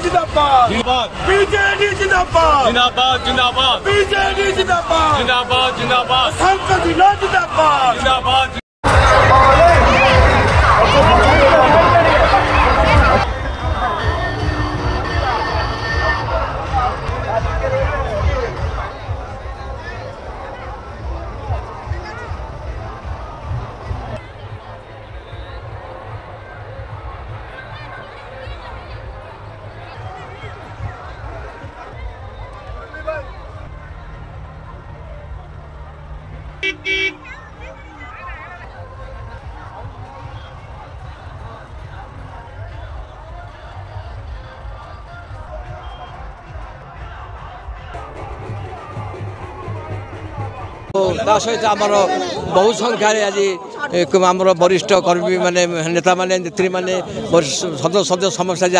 जिंदाबाद बीजेडी जिंदाबाद जिंदाबाद जिंदाबाद बीजेडी जिंदाबाद जिंदाबाद जिंदाबाद संसद जिंदाबाद जिंदाबाद सहित आम बहु संख्यार आज आम वरिष्ठ कर्मी माने नेता माने नेत्री माने सदस्य समस्त आज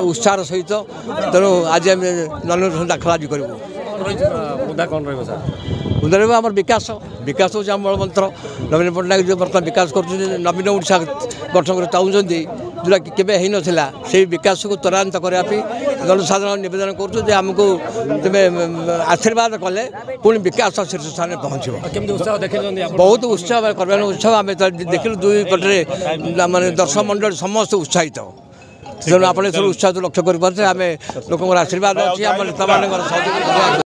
उत्साह सहित तेणु आज आम नॉमिनेशन दाखल आज करूँ उदय आम विकास विकास हूँ आम मूल मंत्र नवीन पट्टनायक जो बर्तमान विकास कर नवीन ओडिशा गठन कर चाहते जोटा कि केवे हो नाला से विकास को त्वरान्वित करने जनसाधारण निवेदन करमको तुम आशीर्वाद कले पुणी विकास शीर्ष स्थान में पहुँच बहुत उत्साह कर उत्सव आम देखिलु दुई पटे मानने दर्शक मंडल समस्त उत्साहित तेणु आप उत्साह लक्ष्य करें आम लोक आशीर्वाद अच्छी आम नेता मान